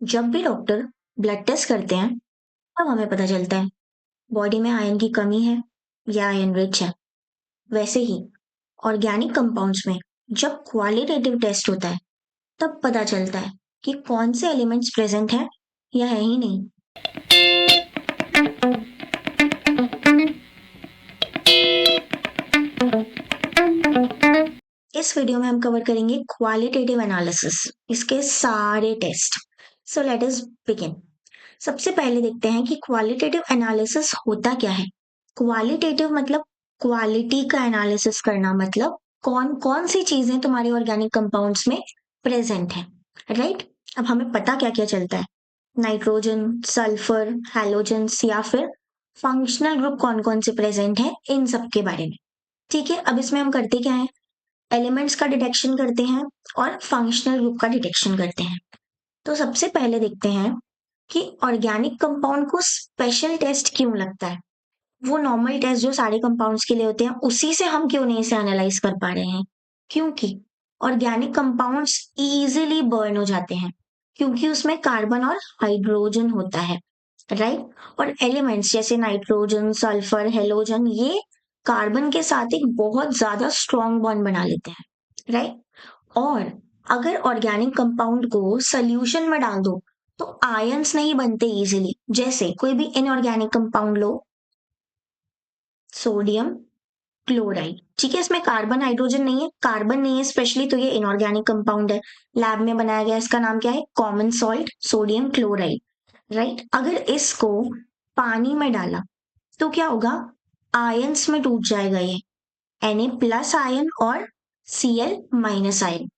जब भी doctor blood test करते हैं तब हमें पता चलता है बॉडी में आयरन की कमी है या आयरन रिच है। वैसे ही ऑर्गेनिक कंपाउंड्स में जब क्वालिटेटिव टेस्ट होता है तब पता चलता है कि कौन से एलिमेंट्स प्रेजेंट है या है ही नहीं। इस वीडियो में हम कवर करेंगे क्वालिटेटिव एनालिसिस, इसके सारे test. So let us begin. सबसे पहले देखते हैं कि क्वालिटेटिव एनालिसिस होता क्या है। क्वालिटेटिव मतलब क्वालिटी का एनालिसिस करना, मतलब कौन कौन सी चीजें तुम्हारे ऑर्गेनिक कंपाउंड्स में प्रेजेंट है, राइट। अब हमें पता क्या क्या चलता है, नाइट्रोजन, सल्फर, हैलोजेंस या फिर फंक्शनल ग्रुप कौन कौन से प्रेजेंट है, इन सब के बारे में। ठीक है, अब इसमें हम करते क्या है, एलिमेंट्स का डिटेक्शन करते हैं और फंक्शनल ग्रुप का डिटेक्शन करते हैं। तो सबसे पहले देखते हैं कि ऑर्गेनिक कंपाउंड को स्पेशल टेस्ट क्यों लगता है। वो नॉर्मल टेस्ट जो सारे कंपाउंड्स के लिए होते हैं उसी से हम क्यों नहीं इसे एनालाइज कर पा रहे हैं, क्योंकि ऑर्गेनिक कंपाउंड्स इजीली बर्न हो जाते हैं क्योंकि उसमें कार्बन और हाइड्रोजन होता है, राइट। और एलिमेंट्स जैसे नाइट्रोजन, सल्फर, हेलोजन ये कार्बन के साथ एक बहुत ज्यादा स्ट्रॉन्ग बॉन्ड बना लेते हैं, राइट। और अगर ऑर्गेनिक कंपाउंड को सोल्यूशन में डाल दो तो आयंस नहीं बनते इजीली। जैसे कोई भी इनऑर्गेनिक कंपाउंड लो, सोडियम क्लोराइड, ठीक है, इसमें कार्बन हाइड्रोजन नहीं है, कार्बन नहीं है स्पेशली, तो ये इनऑर्गेनिक कंपाउंड है, लैब में बनाया गया। इसका नाम क्या है, common salt sodium chloride, right. अगर इसको पानी में डाला तो क्या होगा, आयंस में टूट जाएगा ये, Na+ आयन और Cl- आयन।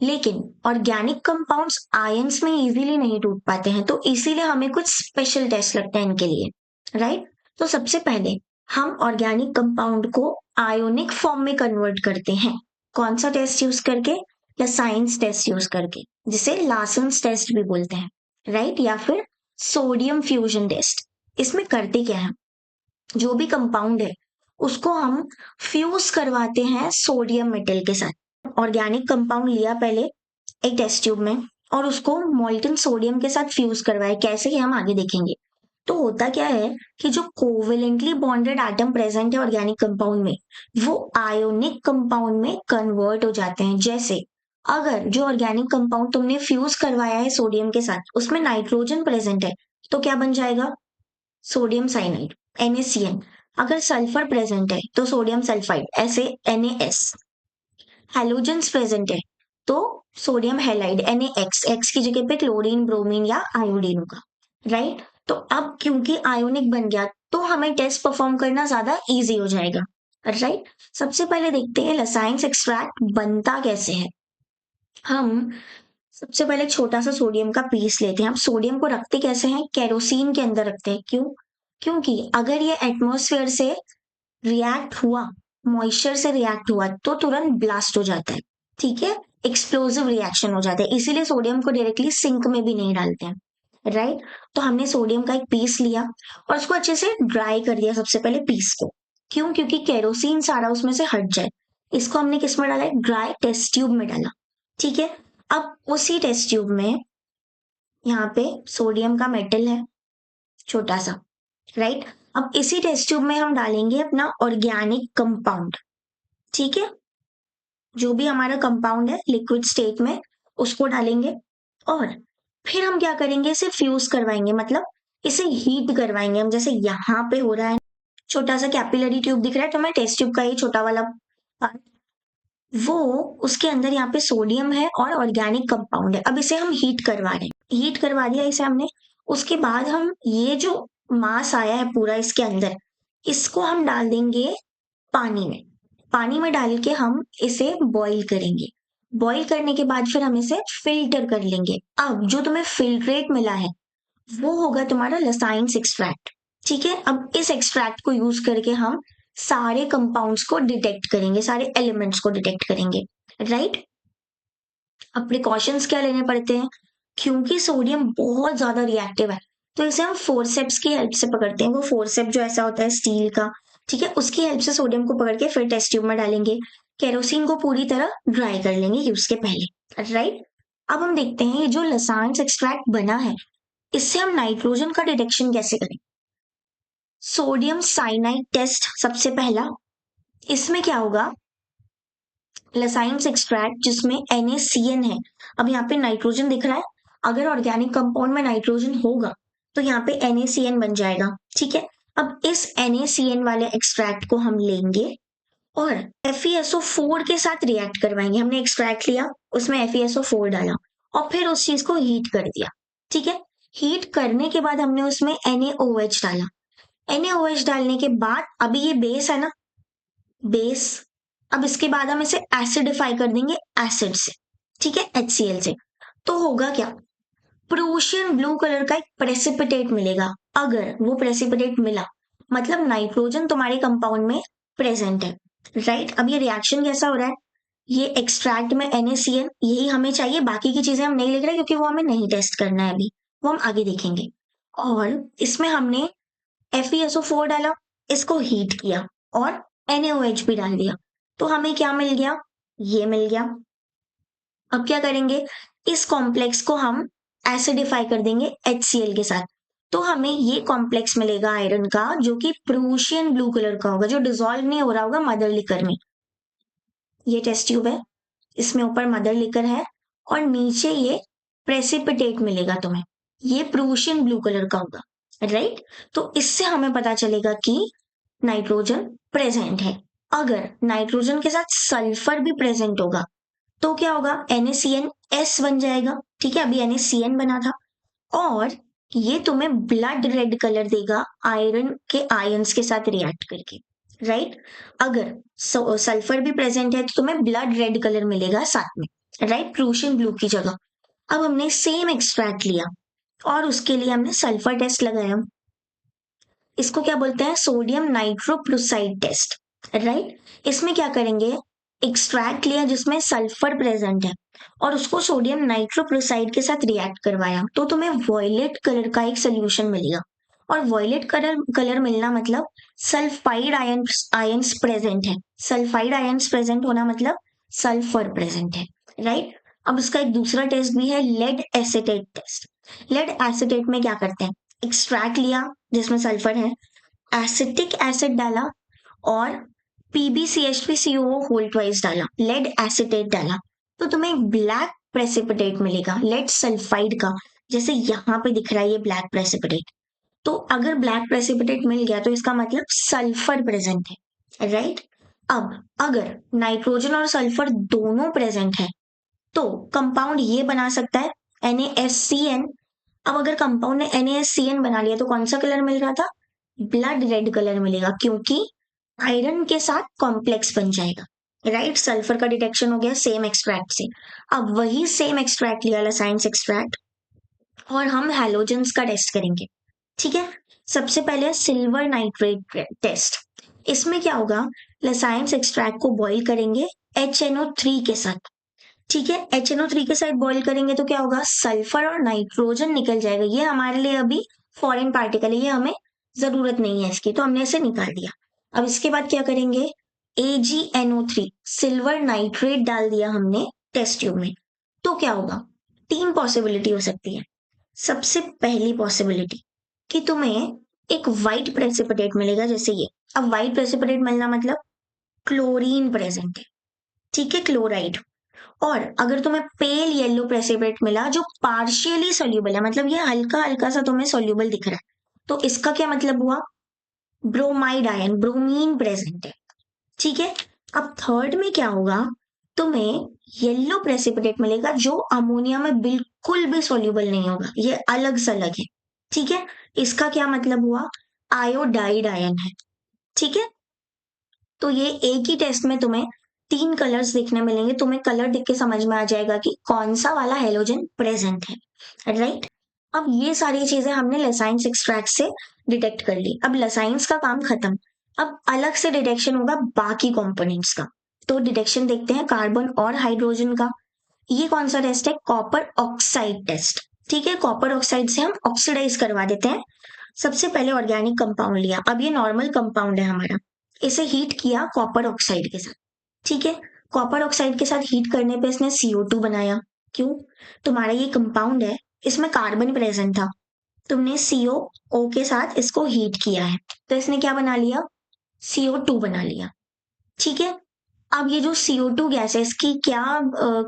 लेकिन ऑर्गेनिक कंपाउंड्स आयंस में इजीली नहीं टूट पाते हैं, तो इसीलिए हमें कुछ स्पेशल टेस्ट लगते हैं इनके लिए, राइट। तो सबसे पहले हम ऑर्गेनिक कंपाउंड को आयोनिक फॉर्म में कन्वर्ट करते हैं। कौन सा टेस्ट यूज करके, लासाइंस टेस्ट यूज करके, जिसे लासन्स टेस्ट भी बोलते हैं, राइट, या फिर सोडियम फ्यूजन टेस्ट। इसमें करते क्या है, जो भी कंपाउंड है उसको हम फ्यूज करवाते हैं सोडियम मेटल के साथ। ऑर्गेनिक कंपाउंड लिया पहले एक टेस्ट ट्यूब में और उसको मोल्टन सोडियम के साथ फ्यूज करवाए, कैसे, ये हम आगे देखेंगे। तो होता क्या है कि जो कोवेलेंटली बॉन्डेड एटम प्रेजेंट है ऑर्गेनिक कंपाउंड में वो आयोनिक कंपाउंड में कन्वर्ट हो जाते हैं। जैसे अगर जो ऑर्गेनिक कंपाउंड तुमने फ्यूज करवाया है सोडियम के साथ उसमें नाइट्रोजन प्रेजेंट है तो क्या बन जाएगा, सोडियम साइनाइड NaCN। अगर सल्फर प्रेजेंट है तो सोडियम सल्फाइड, ऐसे NaS। हैलोजेंस प्रेजेंट है तो सोडियम हैलाइड NaX, एक्स की जगह पे क्लोरीन, ब्रोमीन या आयोडीन होगा, राइट। तो अब क्योंकि आयोनिक बन गया तो हमें टेस्ट परफॉर्म करना ज्यादा इजी हो जाएगा, राइट। सबसे पहले देखते हैं लासाइंस एक्सट्रैक्ट बनता कैसे है। हम सबसे पहले एक छोटा सा सोडियम का पीस लेते हैं। हम सोडियम को रखते कैसे हैं, केरोसिन के अंदर रखते हैं। क्यों, क्योंकि अगर ये एटमॉस्फेयर से रिएक्ट हुआ, मॉइस्चर से रिएक्ट हुआ तो तुरंत ब्लास्ट हो जाता है, ठीक है, एक्सप्लोसिव रिएक्शन हो जाता है। इसीलिए सोडियम को डायरेक्टली सिंक में भी नहीं डालते हैं, राइट। तो हमने सोडियम का एक पीस लिया और उसको अच्छे से ड्राई कर दिया सबसे पहले पीस को। क्यों, क्योंकि केरोसिन सारा उसमें से हट जाए। इसको हमने किस में डाला है, ड्राई टेस्ट ट्यूब में डाला, ठीक है। अब उसी टेस्ट ट्यूब में यहाँ पे सोडियम का मेटल है छोटा सा, राइट। अब इसी टेस्ट ट्यूब में हम डालेंगे अपना ऑर्गेनिक कंपाउंड, ठीक है, जो भी हमारा कंपाउंड है लिक्विड स्टेट में उसको डालेंगे और फिर हम क्या करेंगे, इसे फ्यूज करवाएंगे, मतलब इसे हीट करवाएंगे हम। जैसे यहाँ पे हो रहा है, छोटा सा कैपिलरी ट्यूब दिख रहा है तो मैं टेस्ट ट्यूब का ही छोटा वाला पार्ट, वो उसके अंदर यहाँ पे सोडियम है और ऑर्गेनिक कंपाउंड है। अब इसे हम हीट करवा रहे हैं, हीट करवा दिया इसे हमने। उसके बाद हम ये जो मास आया है पूरा इसके अंदर, इसको हम डाल देंगे पानी में। पानी में डाल के हम इसे बॉईल करेंगे। बॉईल करने के बाद फिर हम इसे फिल्टर कर लेंगे। अब जो तुम्हें फिल्ट्रेट मिला है वो होगा तुम्हारा लासाइंस एक्सट्रैक्ट, ठीक है। अब इस एक्सट्रैक्ट को यूज करके हम सारे कंपाउंड्स को डिटेक्ट करेंगे, सारे एलिमेंट्स को डिटेक्ट करेंगे, राइट। अब प्रिकॉशंस क्या लेने पड़ते हैं, क्योंकि सोडियम बहुत ज्यादा रिएक्टिव है तो इसे हम फोर्सेप्स की हेल्प से पकड़ते हैं। वो फोर्सेप जो ऐसा होता है स्टील का, ठीक है, उसकी हेल्प से सोडियम को पकड़ के फिर टेस्ट ट्यूब में डालेंगे। केरोसिन को पूरी तरह ड्राई कर लेंगे यूज के पहले, राइट। अब हम देखते हैं ये जो लसान्स एक्सट्रैक्ट बना है, इससे हम नाइट्रोजन का डिटेक्शन कैसे करें। सोडियम साइनाइड टेस्ट सबसे पहला। इसमें क्या होगा, लसाइंस एक्सट्रैक्ट जिसमें NaCN है, अब यहाँ पे नाइट्रोजन दिख रहा है, अगर ऑर्गेनिक कंपाउंड में नाइट्रोजन होगा तो यहाँ पे NaCN बन जाएगा, ठीक है। अब इस NaCN वाले एक्सट्रैक्ट को हम लेंगे और FeSO4 के साथ रिएक्ट करवाएंगे। हमने एक्सट्रैक्ट लिया, उसमें FeSO4 डाला और फिर उस चीज को हीट कर दिया, ठीक है। हीट करने के बाद हमने उसमें NaOH डाला। NaOH डालने के बाद अभी ये बेस है ना, बेस, अब इसके बाद हम इसे एसिडिफाई कर देंगे एसिड से, ठीक है, HCl से। तो होगा क्या, प्रूशियन ब्लू कलर का एक प्रेसिपिटेट मिलेगा। अगर वो प्रेसिपिटेट मिला मतलब नाइट्रोजन तुम्हारे कंपाउंड में प्रेजेंट है, राइट। अब ये रिएक्शन कैसा हो रहा है, ये एक्सट्रैक्ट में NaCN, यही हमें चाहिए, बाकी की चीजें हम नहीं लिख रहे क्योंकि वो हमें नहीं टेस्ट करना है अभी, वो हम आगे देखेंगे। और इसमें हमने FeSO4 डाला, इसको हीट किया और NaOH भी डाल दिया, तो हमें क्या मिल गया, ये मिल गया। अब क्या करेंगे, इस कॉम्प्लेक्स को हम एसिडिफाई कर देंगे HCl के साथ, तो हमें ये कॉम्प्लेक्स मिलेगा आयरन का जो कि प्रूशियन ब्लू कलर का होगा, जो डिसॉल्व नहीं हो रहा होगा मदर लिकर में। ये टेस्ट ट्यूब है, इसमें ऊपर मदर लिकर है और नीचे ये प्रेसिपिटेट मिलेगा तुम्हें, ये प्रूशियन ब्लू कलर का होगा, राइट। तो इससे हमें पता चलेगा कि नाइट्रोजन प्रेजेंट है। अगर नाइट्रोजन के साथ सल्फर भी प्रेजेंट होगा तो क्या होगा, NaCN+ बन जाएगा, ठीक है, अभी NaCN बना था, और ये तुम्हें ब्लड रेड कलर देगा आयरन के आयंस के साथ रिएक्ट करके, राइट। अगर सल्फर भी प्रेजेंट है तो तुम्हें ब्लड रेड कलर मिलेगा साथ में, राइट, प्रूशियन ब्लू की जगह। अब हमने सेम एक्सट्रैक्ट लिया और उसके लिए हमने सल्फर टेस्ट लगाया, इसको क्या बोलते हैं, सोडियम नाइट्रोप्लूसाइड टेस्ट, राइट। इसमें क्या करेंगे, एक्सट्रैक्ट लिया जिसमें सल्फर प्रेजेंट है और उसको सोडियम नाइट्रोप्लूसाइड के साथ रिएक्ट करवाया, तो तुम्हें वॉयलेट कलर का एक सोल्यूशन मिलेगा। और वॉयलेट कलर मिलना मतलब सल्फाइड आयंस प्रेजेंट है, सल्फाइड आयंस प्रेजेंट होना मतलब सल्फर प्रेजेंट है, राइट। अब इसका एक दूसरा टेस्ट भी है, lead acetate test. Lead acetate में क्या करते हैं, एक्सट्रैक्ट लिया जिसमें सल्फर है, एसिटिक एसिड डाला और PbCH3COO होल ट्वाइस डाला, लेड एसिटेट डाला, तो तुम्हें एक ब्लैक प्रेसिपिटेट मिलेगा लेड सल्फाइड का, जैसे यहाँ पे दिख रहा है ये ब्लैक प्रेसिपिटेट। तो अगर ब्लैक प्रेसिपिटेट मिल गया तो इसका मतलब सल्फर प्रेजेंट है, राइट। अब अगर नाइट्रोजन और सल्फर दोनों प्रेजेंट है तो कंपाउंड ये बना सकता है NaSCN। अब अगर कंपाउंड ने NaSCN बना लिया तो कौन सा कलर मिल रहा था, ब्लड रेड कलर मिलेगा, क्योंकि आयरन के साथ कॉम्प्लेक्स बन जाएगा, राइट। सल्फर का डिटेक्शन हो गया सेम एक्सट्रैक्ट से। अब वही सेम एक्सट्रैक्ट लिया लसाइंस एक्सट्रैक्ट और हम हैलोजेंस का टेस्ट करेंगे, ठीक है। सबसे पहले सिल्वर नाइट्रेट टेस्ट। इसमें क्या होगा, लसाइंस एक्सट्रैक्ट को बॉईल करेंगे HNO3 के साथ, ठीक है। HNO3 के साथ बॉईल करेंगे तो क्या होगा, सल्फर और नाइट्रोजन निकल जाएगा। ये हमारे लिए अभी फॉरेन पार्टिकल है, ये हमें जरूरत नहीं है इसकी, तो हमने इसे निकाल दिया। अब इसके बाद क्या करेंगे, AgNO3 सिल्वर नाइट्रेट डाल दिया हमने टेस्ट ट्यूब में, तो क्या होगा, तीन पॉसिबिलिटी हो सकती है। सबसे पहली पॉसिबिलिटी कि तुम्हें एक व्हाइट प्रेसिपिटेट मिलेगा जैसे ये। अब व्हाइट प्रेसिपिटेट मिलना मतलब क्लोरीन प्रेजेंट है, ठीक है, क्लोराइड। और अगर तुम्हें पेल येलो प्रेसिपिटेट मिला जो पार्शियली सोल्यूबल है, मतलब ये हल्का हल्का सा तुम्हें सोल्यूबल दिख रहा है, तो इसका क्या मतलब हुआ, ब्रोमाइड आयन, ब्रोमीन प्रेजेंट है, ठीक है। अब थर्ड में क्या होगा, तुम्हें येलो प्रेसिपिटेट मिलेगा जो अमोनिया में बिल्कुल भी सोल्यूबल नहीं होगा, ये अलग से अलग है, ठीक है। इसका क्या मतलब हुआ, आयोडाइड आयन है, ठीक है। तो ये एक ही टेस्ट में तुम्हें तीन कलर्स देखने मिलेंगे, तुम्हें कलर देख के समझ में आ जाएगा कि कौन सा वाला हेलोजन प्रेजेंट है, राइट। अब ये सारी चीजें हमने लसाइंस एक्सट्रैक्ट से डिटेक्ट कर ली। अब लसाइंस का काम खत्म, अब अलग से डिटेक्शन होगा बाकी कंपोनेंट्स का। तो डिटेक्शन देखते हैं कार्बन और हाइड्रोजन का। ये कौन सा टेस्ट है, कॉपर ऑक्साइड टेस्ट, ठीक है। कॉपर ऑक्साइड से हम ऑक्सीडाइज करवा देते हैं। सबसे पहले ऑर्गेनिक कंपाउंड लिया, अब ये नॉर्मल कंपाउंड है हमारा, इसे हीट किया कॉपर ऑक्साइड के साथ, ठीक है। कॉपर ऑक्साइड के साथ हीट करने पे इसने CO2 बनाया, क्यों? तुम्हारा ये कंपाउंड है, इसमें कार्बन प्रेजेंट था, तुमने CO के साथ इसको हीट किया है, तो इसने क्या बना लिया? CO2 बना लिया। ठीक है, अब ये जो CO2 गैस है, इसकी क्या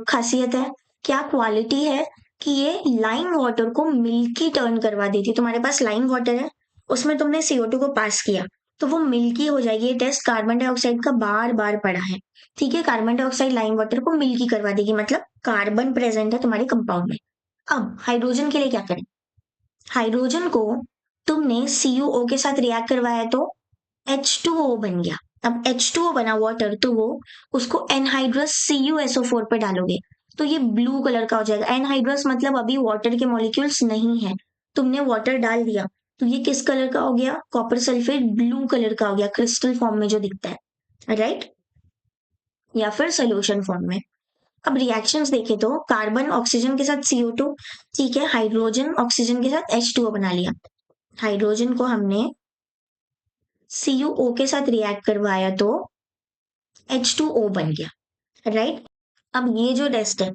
खासियत है, क्या क्वालिटी है कि ये लाइम वाटर को मिल्की टर्न करवा देती है। तुम्हारे पास लाइम वाटर है, उसमें तुमने CO2 को पास किया तो वो मिल्की हो जाएगी। ये टेस्ट कार्बन डाइऑक्साइड का बार बार पड़ा है। ठीक है, कार्बन डाइऑक्साइड लाइम वाटर को मिल्की करवा देगी, मतलब कार्बन प्रेजेंट है तुम्हारे कंपाउंड में। अब हाइड्रोजन के लिए क्या करें? हाइड्रोजन को तुमने CuO के साथ रिएक्ट करवाया तो H2O बन गया। अब H2O बना वाटर, तो वो उसको एनहाइड्रस CuSO4 पे डालोगे तो ये ब्लू कलर का हो जाएगा। एनहाइड्रस मतलब अभी वाटर के मॉलिक्यूल्स नहीं है, तुमने वाटर डाल दिया तो ये किस कलर का हो गया? कॉपर सल्फेट ब्लू कलर का हो गया, क्रिस्टल फॉर्म में जो दिखता है, राइट, या फिर सोल्यूशन फॉर्म में। अब रिएक्शंस देखें तो कार्बन ऑक्सीजन के साथ CO2, ठीक है, हाइड्रोजन ऑक्सीजन के साथ H2O बना लिया। हाइड्रोजन को हमने CuO के साथ रिएक्ट करवाया तो H2O बन गया, राइट। अब ये जो टेस्ट है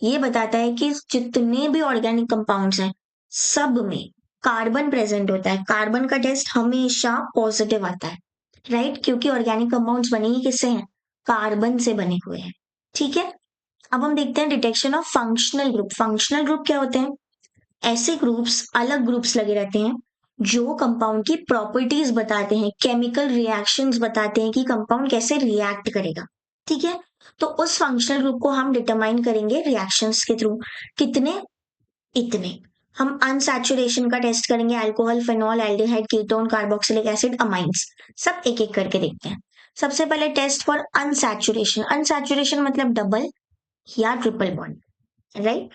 ये बताता है कि जितने भी ऑर्गेनिक कंपाउंड्स हैं सब में कार्बन प्रेजेंट होता है। कार्बन का टेस्ट हमेशा पॉजिटिव आता है, राइट, क्योंकि ऑर्गेनिक कंपाउंड्स बने ही किससे हैं? कार्बन से बने हुए हैं। ठीक है, अब हम देखते हैं detection of functional group. Functional group क्या होते हैं? ऐसे ग्रुप्स, अलग ग्रुप्स लगे रहते हैं जो कंपाउंड की प्रॉपर्टीज बताते हैं, केमिकल रिएक्शंस बताते हैं कि कंपाउंड कैसे रिएक्ट करेगा। ठीक है, तो उस फंक्शनल ग्रुप को हम डिटरमाइन करेंगे रिएक्शंस के थ्रू। कितने? इतने। हम अनसैचुरेशन का टेस्ट करेंगे, alcohol, phenol, aldehyde, ketone, carboxylic acid, amines, सब एक एक करके देखते हैं। सबसे पहले टेस्ट फॉर अनसैचुरेशन। अनसैचुरेशन मतलब डबल या ट्रिपल बॉन्ड, राइट।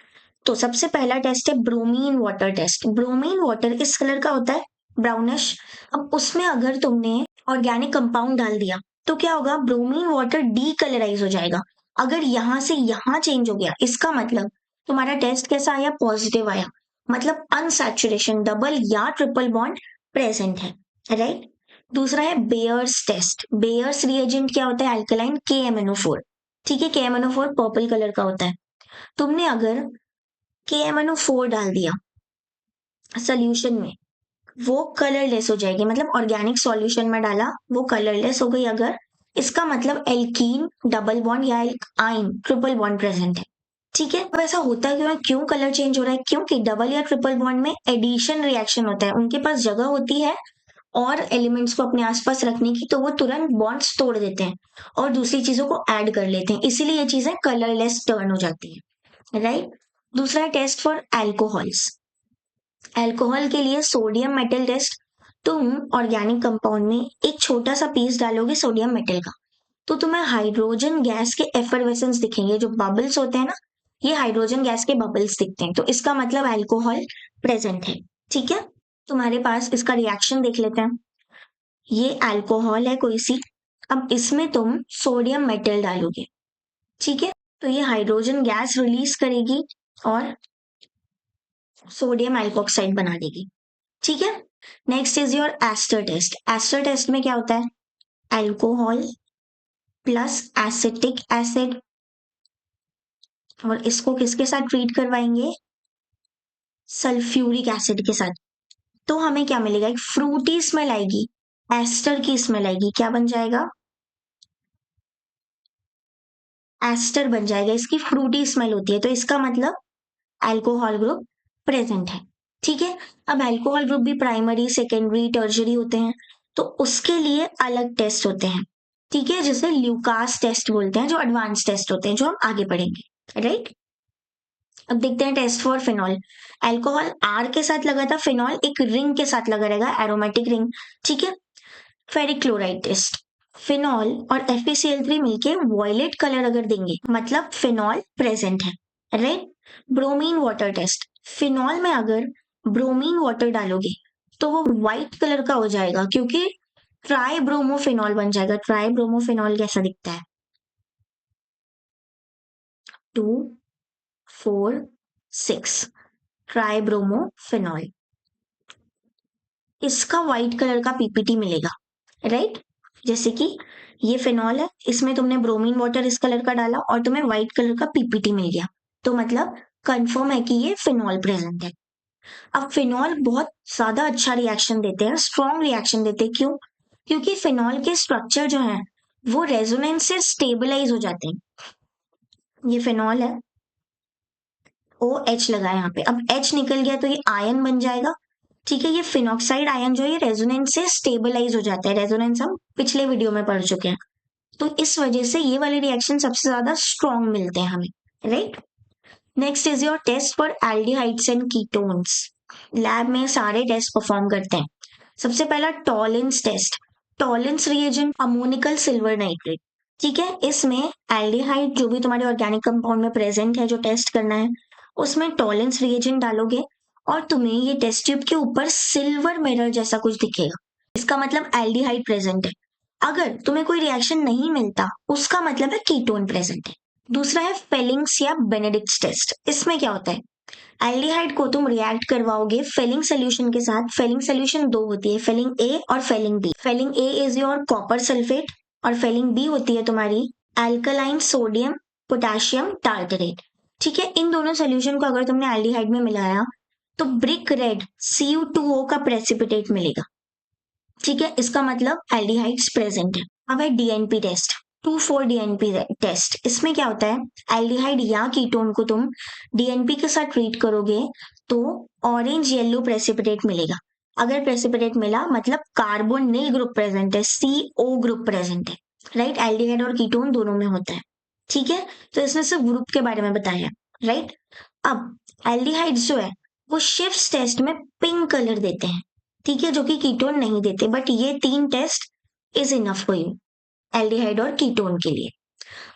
तो सबसे पहला टेस्ट है bromine water test. Bromine water इस कलर का होता है, ब्राउनिश। अब उसमें अगर तुमने ऑर्गेनिक कंपाउंड डाल दिया तो क्या होगा? ब्रोमीन वाटर डीकलराइज हो जाएगा। अगर यहां से यहां चेंज हो गया, इसका मतलब तुम्हारा टेस्ट कैसा आया? पॉजिटिव आया, मतलब अनसैचुरेशन, डबल या ट्रिपल बॉन्ड प्रेजेंट है, राइट। दूसरा है बेयर्स टेस्ट। बेयर्स रिएजेंट क्या होता है? Alkaline KMnO4। ठीक है, KMnO4 पर्पल कलर का होता है। तुमने अगर KMnO4 डाल दिया सोल्यूशन में, वो कलरलेस हो जाएगी, मतलब ऑर्गेनिक सॉल्यूशन में डाला वो कलरलेस हो गई अगर, इसका मतलब एल्कीन डबल बॉन्ड या आइन ट्रिपल बॉन्ड प्रेजेंट है। ठीक है, अब ऐसा होता क्यों है? क्यों कलर चेंज हो रहा है? क्योंकि डबल या ट्रिपल बॉन्ड में एडिशन रिएक्शन होता है, उनके पास जगह होती है और एलिमेंट्स को अपने आसपास रखने की, तो वो तुरंत बॉन्ड्स तोड़ देते हैं और दूसरी चीजों को ऐड कर लेते हैं, इसीलिए ये चीजें कलरलेस टर्न हो जाती है, राइट। दूसरा टेस्ट फॉर एल्कोहल्स। एल्कोहल के लिए सोडियम मेटल टेस्ट। तुम ऑर्गेनिक कंपाउंड में एक छोटा सा पीस डालोगे सोडियम मेटल का, तो तुम्हें हाइड्रोजन गैस के एफरवेसेंस दिखेंगे, जो बबल्स होते हैं ना, ये हाइड्रोजन गैस के बबल्स दिखते हैं, तो इसका मतलब अल्कोहल प्रेजेंट है। ठीक है, तुम्हारे पास इसका रिएक्शन देख लेते हैं। ये अल्कोहल है कोई सी, अब इसमें तुम सोडियम मेटल डालोगे, ठीक है, तो ये हाइड्रोजन गैस रिलीज करेगी और सोडियम एल्कोक्साइड बना देगी। ठीक है, next is your ester test. Ester test में क्या होता है? अल्कोहल प्लस एसिटिक एसिड, और इसको किसके साथ ट्रीट करवाएंगे? सल्फ्यूरिक एसिड के साथ। तो हमें क्या मिलेगा? एक फ्रूटी स्मेल आएगी, एस्टर की स्मेल आएगी। क्या बन जाएगा? एस्टर बन जाएगा, इसकी फ्रूटी स्मेल होती है, तो इसका मतलब अल्कोहल ग्रुप प्रेजेंट है। ठीक है, अब अल्कोहल ग्रुप भी प्राइमरी, सेकेंडरी, टर्शरी होते हैं, तो उसके लिए अलग टेस्ट होते हैं। ठीक है, जिसे ल्यूकास टेस्ट बोलते हैं, जो एडवांस टेस्ट होते हैं, जो हम आगे पढ़ेंगे, राइट। अब देखते हैं test for phenol. Alcohol R के साथ लगा था, फिनॉल एक रिंग के साथ लगा रहेगा, एरोमेटिक रिंग। ठीक है, फेरिक क्लोराइड टेस्ट। फिनॉल और FeCl3 मिलके वॉयलेट कलर अगर देंगे, मतलब फिनॉल प्रेजेंट है, right. Bromine water test. Phenol में अगर ब्रोमीन वाटर डालोगे तो वो व्हाइट कलर का हो जाएगा, क्योंकि ट्राई ब्रोमोफिनॉल बन जाएगा। ट्राई ब्रोमोफिनॉल कैसा दिखता है? 2, 4, 6, ट्राई ब्रोमोफिनॉल। इसका व्हाइट कलर का PPT मिलेगा, राइट। जैसे कि ये फिनॉल है, इसमें तुमने ब्रोमीन वाटर इस कलर का डाला और तुम्हें व्हाइट कलर का PPT मिल गया। तो मतलब कंफर्म है कि ये फिनॉल प्रेजेंट है। अब फिनॉल बहुत ज्यादा अच्छा रिएक्शन देते हैं, स्ट्रॉन्ग रिएक्शन देते हैं। क्यों? क्योंकि फिनॉल के स्ट्रक्चर जो है वो रेजोनेंस से स्टेबलाइज हो जाते हैं। ये फिनॉल है, ओ एच लगा है यहाँ पे, अब एच निकल गया तो ये आयन बन जाएगा। ठीक है, ये फिनॉक्साइड आयन जो है ये रेजोनेंस से स्टेबलाइज हो जाता है। रेजोनेंस हम पिछले वीडियो में पढ़ चुके हैं। तो इस वजह से ये वाले रिएक्शन सबसे ज्यादा स्ट्रॉन्ग मिलते हैं हमें, right. Next is your test for aldehydes and ketones. Lab में सारे टेस्ट परफॉर्म करते हैं। सबसे पहला Tollens test. Tollens reagent ammoniacal silver nitrate. ठीक है, इसमें एल्डिहाइड जो भी तुम्हारे ऑर्गेनिक कंपाउंड में प्रेजेंट है जो टेस्ट करना है, उसमें टॉलेंस रिएजेंट डालोगे और तुम्हें ये टेस्ट ट्यूब के ऊपर सिल्वर मिरर जैसा कुछ दिखेगा। इसका मतलब एल्डिहाइड प्रेजेंट है। अगर तुम्हें कोई रिएक्शन नहीं मिलता उसका मतलब है कीटोन प्रेजेंट है। दूसरा है फेलिंग्स या बेनेडिक्ट टेस्ट। इसमें क्या होता है, एल्डिहाइड को तुम रिएक्ट करवाओगे फेलिंग सोल्यूशन के साथ। फेलिंग सोल्यूशन दो होती है, फेलिंग ए और Fehling B. Fehling A is your copper sulphate और फेलिंग बी होती है तुम्हारी एल्कलाइन सोडियम पोटेशियम टार्टरेट। ठीक है, इन दोनों सोल्यूशन को अगर तुमने एल्डिहाइड में मिलाया तो ब्रिक रेड Cu2O का प्रेसिपिटेट मिलेगा। ठीक है, इसका मतलब एल्डिहाइड्स प्रेजेंट है। अब है डीएनपी टेस्ट, 2,4 डीएनपी टेस्ट। इसमें क्या होता है, एल्डिहाइड या कीटोन को तुम डीएनपी के साथ ट्रीट करोगे तो ऑरेंज येलो प्रेसिपिटेट मिलेगा। अगर प्रेसिपिटेट मिला मतलब कार्बोनिल ग्रुप प्रेजेंट है, CO ग्रुप प्रेजेंट है, राइट। एल्डिहाइड और कीटोन दोनों में होता है। ठीक है, तो इसने सिर्फ ग्रुप के बारे में बताया, राइट। अब एल्डिहाइड्स जो है वो शिफ्ट टेस्ट में पिंक कलर देते हैं, ठीक है, जो कि कीटोन नहीं देते। बट ये 3 test is enough for you aldehyde और कीटोन के लिए।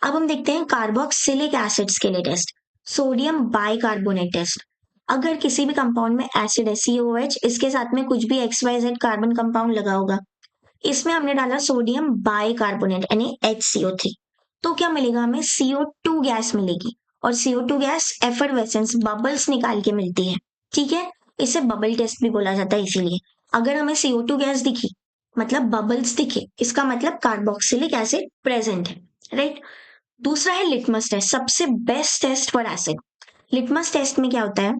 अब हम देखते हैं कार्बोक्सिलिक एसिड्स के लिए टेस्ट, सोडियम बाइकार्बोनेट टेस्ट। अगर किसी भी कंपाउंड में एसिड है COH, इसके साथ में कुछ भी XYZ कार्बन कंपाउंड लगा होगा, इसमें हमने डाला सोडियम बाइकार्बोनेट यानी HCO3, तो क्या मिलेगा हमें, CO2 गैस मिलेगी। और CO2 गैस एफरवेसेंस बबल्स निकाल के मिलती है। ठीक है, इसे बबल टेस्ट भी बोला जाता है। इसीलिए अगर हमें CO2 गैस दिखी मतलब बबल्स दिखे, इसका मतलब कार्बोक्सिलिक एसिड प्रेजेंट है, राइट। दूसरा है लिटमस टेस्ट, सबसे best test for acid. Litmus test में क्या होता है,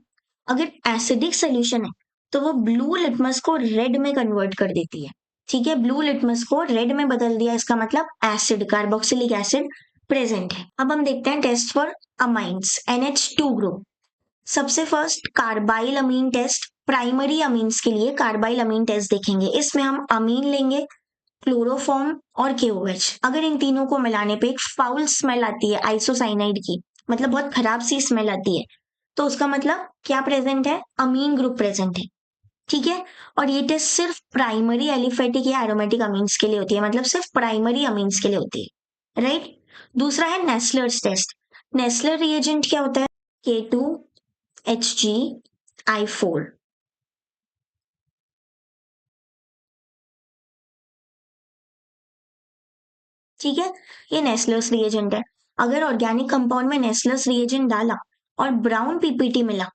अगर एसिडिक सोल्यूशन है तो वो ब्लू लिटमस को रेड में कन्वर्ट कर देती है। ठीक है, ब्लू लिटमस को रेड में बदल दिया, इसका मतलब एसिड कार्बोक्सिलिक एसिड प्रेजेंट है। अब हम देखते हैं test for amines, NH2 group. सबसे first carbylamine test, primary amines के लिए कार्बाइल अमीन टेस्ट देखेंगे। इसमें हम अमीन लेंगे, क्लोरोफॉर्म और KOH। अगर इन तीनों को मिलाने पे एक फाउल स्मेल आती है आइसोसाइनाइड की, मतलब बहुत खराब सी स्मेल आती है, तो उसका मतलब क्या प्रेजेंट है, अमीन ग्रुप प्रेजेंट है। ठीक है, और ये टेस्ट सिर्फ प्राइमरी एलिफेटिक या एरोमेटिक अमीन्स के लिए होती है, मतलब सिर्फ प्राइमरी अमीन्स के लिए होती है, राइट। दूसरा है नेस्लर्स टेस्ट। नेस्लर रिएजेंट क्या होता है, K2HgI4। ठीक है, ये नेस्लर्स रिएजेंट है। अगर ऑर्गेनिक कंपाउंड में नेस्लर्स रिएजेंट डाला और ब्राउन पीपीटी मिला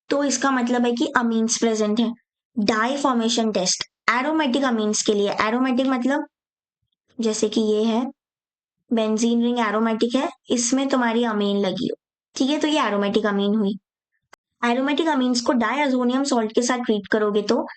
तो इसका मतलब है कि अमीन्स प्रेजेंट है। Dye formation test, aromatic amines के लिए। एरोमेटिक मतलब जैसे कि ये है बेंजीन रिंग एरोमेटिक है, इसमें तुम्हारी अमीन लगी हो, ठीक है, तो ये एरोमेटिक अमीन हुई। एरोमेटिक अमीन्स को डायअजोनियम सॉल्ट के साथ ट्रीट करोगे तो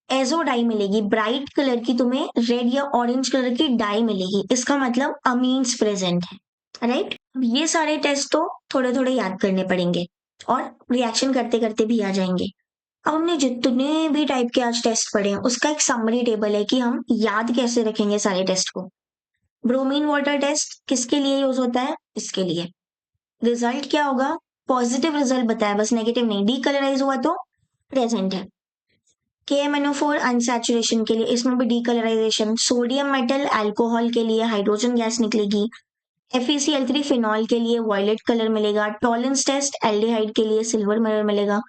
एजो डाई मिलेगी, ब्राइट कलर की तुम्हें रेड या ऑरेंज कलर की डाई मिलेगी, इसका मतलब अमीन्स प्रेजेंट है, राइट। ये सारे टेस्ट तो थोड़े थोड़े याद करने पड़ेंगे और रिएक्शन करते करते भी आ जाएंगे। अब हमने जितने भी टाइप के आज टेस्ट पढ़े हैं उसका एक समरी टेबल है कि हम याद कैसे रखेंगे सारे टेस्ट को। ब्रोमीन वाटर टेस्ट किसके लिए यूज होता है, इसके लिए। रिजल्ट क्या होगा, पॉजिटिव रिजल्ट बताया, बस नेगेटिव नहीं। डीकलराइज हुआ तो प्रेजेंट है। KMNO4 अनसैचुरेशन के लिए, इसमें भी डीकलराइजेशन। सोडियम मेटल अल्कोहल के लिए हाइड्रोजन गैस निकलेगी। FeCl3 फिनॉल के लिए वॉयलेट कलर मिलेगा। टॉलेंस टेस्ट एल्डिहाइड के लिए सिल्वर मिरर मिलेगा।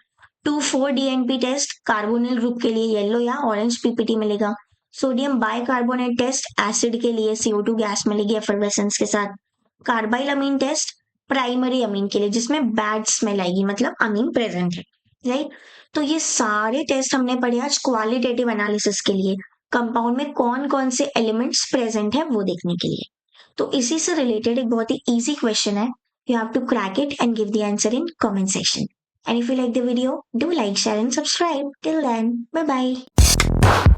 2,4 DNP टेस्ट कार्बोनिल ग्रुप के लिए येलो या ऑरेंज पीपीटी मिलेगा। सोडियम बाइकार्बोनेट टेस्ट एसिड के लिए CO2 गैस मिलेगी एफरवेसेंस के साथ। कार्बाइल अमीन टेस्ट प्राइमरी अमीन के लिए जिसमें बैड स्मेल आएगी, मतलब अमीन प्रेजेंट है, राइट। तो ये सारे टेस्ट हमने पढ़े आज क्वालिटेटिव एनालिसिस के लिए, कंपाउंड में कौन कौन से एलिमेंट्स प्रेजेंट है वो देखने के लिए। तो इसी से रिलेटेड एक बहुत ही इजी क्वेश्चन है You have to crack it and give the answer in comment section. And if you like the video, do like, share and subscribe. Till then, bye bye.